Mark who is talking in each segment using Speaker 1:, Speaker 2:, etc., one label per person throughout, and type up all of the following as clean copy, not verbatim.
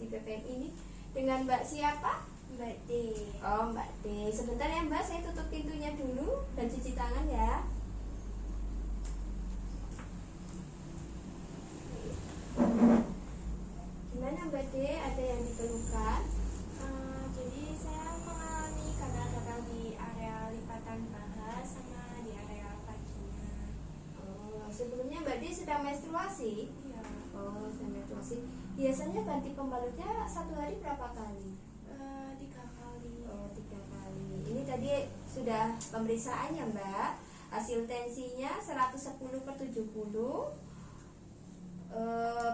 Speaker 1: Menstruasi PPM ini dengan Mbak siapa?
Speaker 2: Mbak D.
Speaker 1: Oh, Mbak D. Sebentar ya Mbak, saya tutup pintunya dulu dan cuci tangan ya. Gimana Mbak D, ada yang dikeluhkan?
Speaker 2: Jadi saya mengalami gatal-gatal di area lipatan paha sama di area vagina.
Speaker 1: Oh, sebelumnya Mbak D sedang menstruasi?
Speaker 2: Iya.
Speaker 1: Oh, sedang menstruasi. Biasanya ganti pembalutnya satu hari berapa kali?
Speaker 2: 3 kali.
Speaker 1: Oh, 3 kali. Ini tadi sudah pemeriksaan ya Mbak. Hasil tensinya 110/70.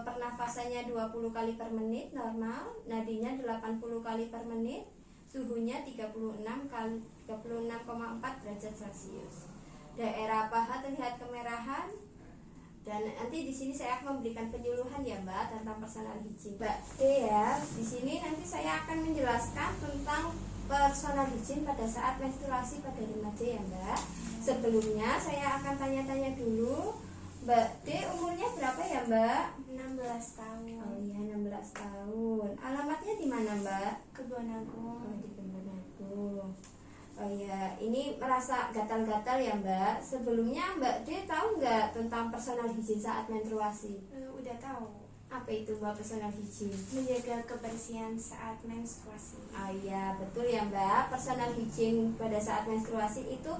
Speaker 1: Pernafasannya 20 kali per menit normal, nadinya 80 kali per menit, suhunya 36,4 derajat Celcius. Daerah paha terlihat kemerahan. Dan nanti di sini saya akan memberikan penyuluhan ya Mbak tentang personal hygiene. Mbak D ya, di sini nanti saya akan menjelaskan tentang personal hygiene pada saat menstruasi pada remaja ya Mbak. Sebelumnya saya akan tanya-tanya dulu, Mbak D umurnya berapa ya Mbak?
Speaker 2: 16 tahun.
Speaker 1: Oh iya, 16 tahun. Alamatnya di mana Mbak?
Speaker 2: Kebon Agung.
Speaker 1: Oh, di Kebon Agung. Oh iya, ini merasa gatal-gatal ya Mbak. Sebelumnya Mbak D tahu nggak tentang personal hygiene saat menstruasi?
Speaker 2: Udah tahu.
Speaker 1: Apa itu Mbak personal hygiene?
Speaker 2: Menjaga kebersihan saat menstruasi.
Speaker 1: Oh iya, betul ya Mbak. Personal hygiene pada saat menstruasi itu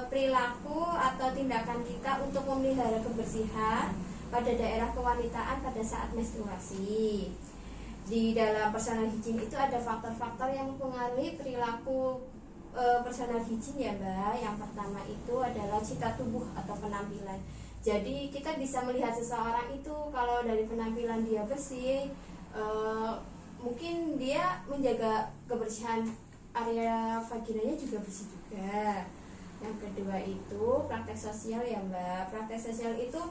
Speaker 1: perilaku atau tindakan kita untuk memelihara kebersihan pada daerah kewanitaan pada saat menstruasi. Di dalam personal hygiene itu ada faktor-faktor yang mempengaruhi perilaku personal hygiene ya Mbak. Yang pertama itu adalah cita tubuh atau penampilan. Jadi kita bisa melihat seseorang itu kalau dari penampilan dia bersih, mungkin dia menjaga kebersihan area vaginanya juga bersih juga. Yang kedua itu praktek sosial ya Mbak. Praktek sosial itu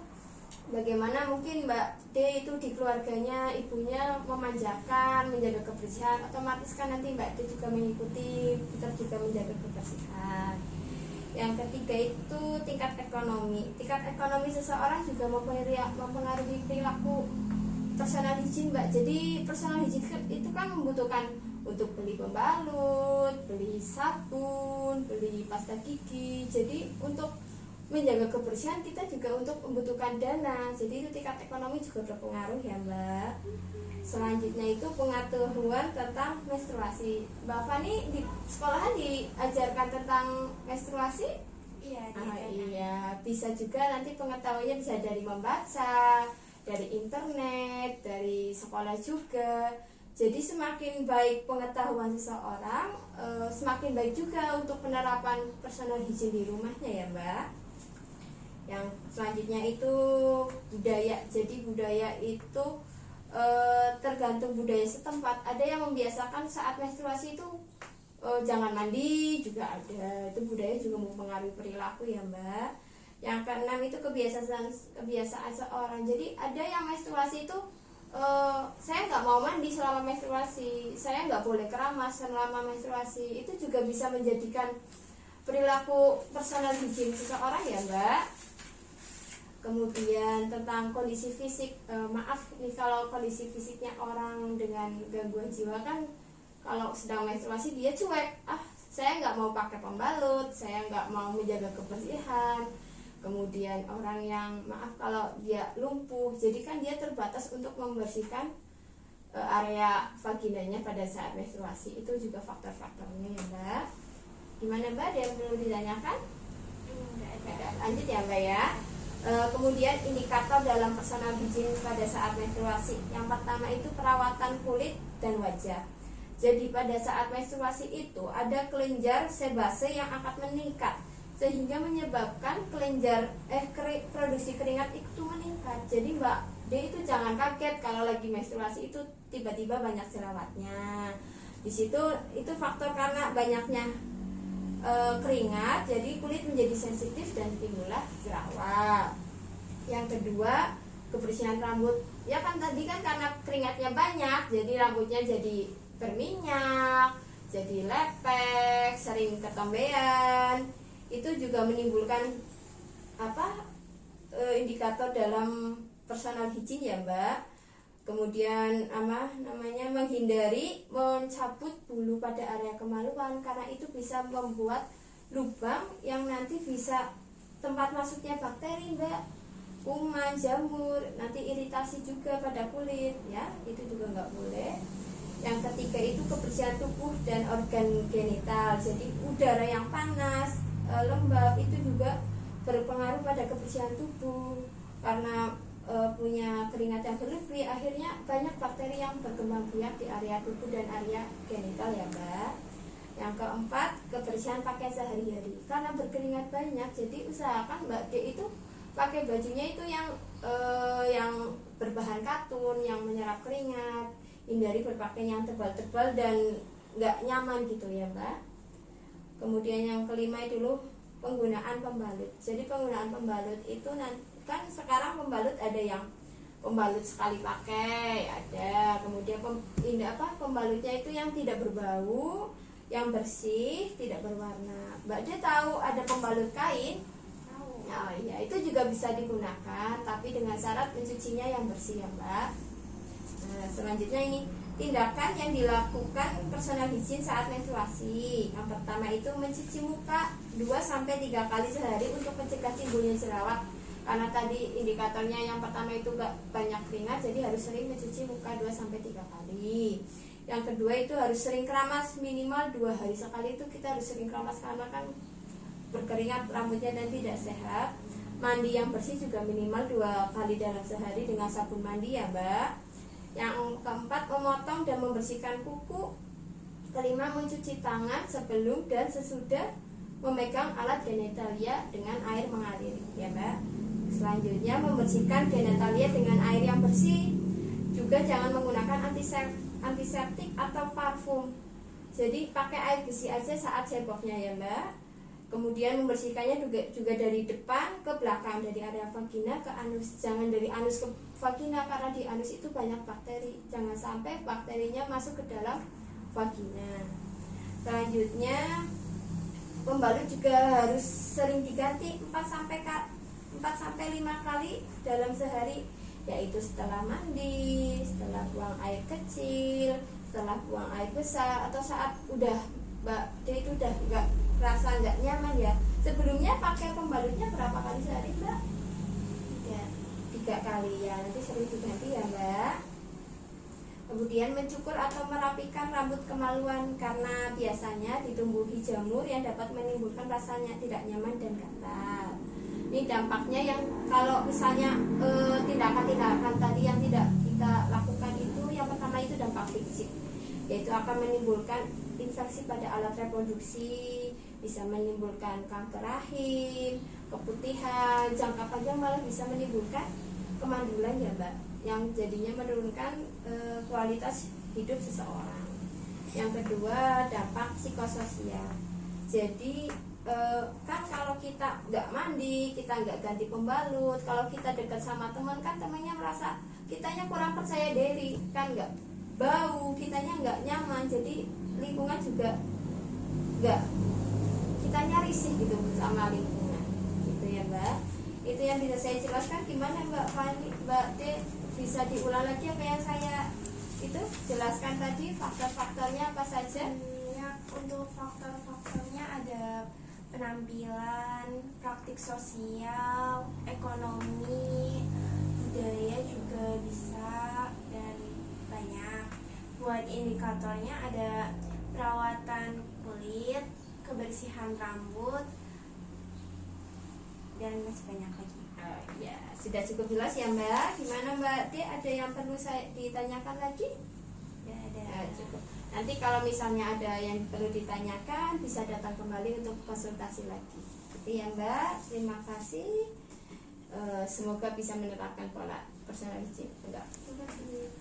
Speaker 1: bagaimana mungkin Mbak D itu di keluarganya ibunya memanjakan, menjaga kebersihan, otomatis kan nanti Mbak D juga mengikuti, kita juga menjaga kebersihan. Yang ketiga itu tingkat ekonomi. Tingkat ekonomi seseorang juga mempengaruhi perilaku personal hygiene Mbak. Jadi personal hygiene itu kan membutuhkan untuk beli pembalut, beli sabun, beli pasta gigi. Jadi untuk menjaga kebersihan kita juga untuk membutuhkan dana. Jadi itu tingkat ekonomi juga berpengaruh ya Mbak. Selanjutnya itu pengetahuan tentang menstruasi. Mbak Fani di sekolahan diajarkan tentang menstruasi?
Speaker 2: Iya.
Speaker 1: Iya, bisa juga nanti pengetahuannya bisa dari membaca, dari internet, dari sekolah juga. Jadi semakin baik pengetahuan seseorang, semakin baik juga untuk penerapan personal hygiene di rumahnya ya Mbak. Yang selanjutnya itu budaya. Jadi budaya itu tergantung budaya setempat. Ada yang membiasakan saat menstruasi itu jangan mandi, juga ada. Itu budaya juga mempengaruhi perilaku ya Mbak. Yang keenam itu kebiasaan seorang. Jadi ada yang menstruasi itu saya nggak mau mandi selama menstruasi, saya nggak boleh keramas selama menstruasi. Itu juga bisa menjadikan perilaku personal hygiene seseorang ya Mbak. Kemudian tentang kondisi fisik, maaf nih kalau kondisi fisiknya orang dengan gangguan jiwa kan kalau sedang menstruasi dia cuek, saya nggak mau pakai pembalut, saya nggak mau menjaga kebersihan. Kemudian orang yang maaf kalau dia lumpuh, jadi kan dia terbatas untuk membersihkan area vaginanya pada saat menstruasi. Itu juga faktor-faktornya ya Mbak. Gimana Mbak, ada yang perlu ditanyakan? Lanjut ya Mbak ya. Kemudian indikator dalam personal hygiene pada saat menstruasi. Yang pertama itu perawatan kulit dan wajah. Jadi pada saat menstruasi itu ada kelenjar sebase yang akan meningkat, sehingga menyebabkan produksi keringat itu meningkat. Jadi Mbak D itu jangan kaget kalau lagi menstruasi itu tiba-tiba banyak jerawatnya. Di situ itu faktor karena banyaknya keringat, jadi kulit menjadi sensitif dan timbullah jerawat. Yang kedua, kebersihan rambut. Ya kan tadi kan karena keringatnya banyak, jadi rambutnya jadi berminyak, jadi lepek, sering ketombean. Itu juga menimbulkan indikator dalam personal hygiene ya Mbak. Kemudian menghindari mencabut bulu pada area kemaluan, karena itu bisa membuat lubang yang nanti bisa tempat masuknya bakteri, Mbak, kuman, jamur, nanti iritasi juga pada kulit ya, itu juga nggak boleh. Yang ketiga itu kebersihan tubuh dan organ genital. Jadi udara yang panas, lembab itu juga berpengaruh pada kebersihan tubuh, karena punya keringat yang berlebih, akhirnya banyak bakteri yang berkembang biak di area tubuh dan area genital ya, Mbak. Yang keempat, kebersihan pakaian sehari-hari. Karena berkeringat banyak, jadi usahakan Mbak D itu pakai bajunya itu yang berbahan katun, yang menyerap keringat. Hindari berpakaian yang tebal-tebal dan nggak nyaman gitu ya, Mbak. Kemudian yang kelima itu penggunaan pembalut. Jadi penggunaan pembalut itu kan sekarang pembalut ada yang pembalut sekali pakai, ada. Kemudian pembalutnya itu yang tidak berbau, yang bersih, tidak berwarna. Mbak dia tahu ada pembalut kain?
Speaker 2: Tahu.
Speaker 1: Oh iya, itu juga bisa digunakan, tapi dengan syarat mencucinya yang bersih ya, Mbak. Nah, selanjutnya ini tindakan yang dilakukan personal hygiene saat menstruasi. Yang pertama itu mencuci muka 2-3 kali sehari untuk mencegah timbulnya jerawat. Karena tadi indikatornya yang pertama itu gak banyak keringat, jadi harus sering mencuci muka 2-3 kali. Yang kedua itu harus sering keramas, minimal 2 hari sekali itu kita harus sering keramas, karena kan berkeringat rambutnya dan tidak sehat. Mandi yang bersih juga minimal 2 kali dalam sehari dengan sabun mandi ya, Mbak. Yang keempat, memotong dan membersihkan kuku. Kelima, mencuci tangan sebelum dan sesudah memegang alat genitalia dengan air mengalir ya, Mbak. Selanjutnya, membersihkan genitalia dengan air yang bersih. Juga jangan menggunakan antiseptik atau parfum. Jadi pakai air bersih aja saat ceboknya ya, Mbak. Kemudian membersihkannya juga dari depan ke belakang, dari area vagina ke anus. Jangan dari anus ke vagina, karena di anus itu banyak bakteri. Jangan sampai bakterinya masuk ke dalam vagina. Selanjutnya, pembalut juga harus sering diganti 4-5 kali dalam sehari, yaitu setelah mandi, setelah buang air kecil, setelah buang air besar, atau saat udah Mbak D itu udah nggak nyaman ya. Sebelumnya pakai pembalutnya berapa kali sehari, Mbak? 3 kali ya, nanti sering diganti ya, Mbak. Kemudian mencukur atau merapikan rambut kemaluan, karena biasanya ditumbuhi jamur yang dapat menimbulkan rasanya tidak nyaman dan gatal. Ini dampaknya yang kalau misalnya tindakan-tindakan tadi yang tidak kita lakukan itu, yang pertama itu dampak fisik, yaitu akan menimbulkan infeksi pada alat reproduksi, bisa menimbulkan kanker rahim, keputihan, jangka panjang malah bisa menimbulkan kemandulan ya, Mbak, yang jadinya menurunkan kualitas hidup seseorang. Yang kedua, dampak psikososial. Jadi kan kalau kita nggak mandi, kita nggak ganti pembalut, kalau kita dekat sama teman, kan temannya merasa kitanya kurang percaya diri, kan nggak bau, kitanya nggak nyaman, jadi lingkungan juga nggak, kitanya risih gitu sama lingkungan, gitu ya, Mbak. Itu yang bisa saya jelaskan. Gimana Mbak Fani, Mbak D, bisa diulang lagi apa yang saya itu jelaskan tadi, faktor-faktornya apa saja?
Speaker 2: Ya, untuk faktor-faktornya ada penampilan, praktik sosial, ekonomi, budaya juga bisa, dan banyak. Buat indikatornya ada perawatan kulit, kebersihan rambut, dan masih banyak lagi.
Speaker 1: Oh, ya, sudah cukup jelas ya, Mbak. Gimana Mbak D, ada yang perlu saya ditanyakan lagi?
Speaker 2: Ya, ada.
Speaker 1: Ya, cukup. Nanti kalau misalnya ada yang perlu ditanyakan, bisa datang kembali untuk konsultasi lagi. Gitu ya, Mbak. Terima kasih. Semoga bisa menerapkan pola personal hygiene. Enggak.
Speaker 2: Terima kasih.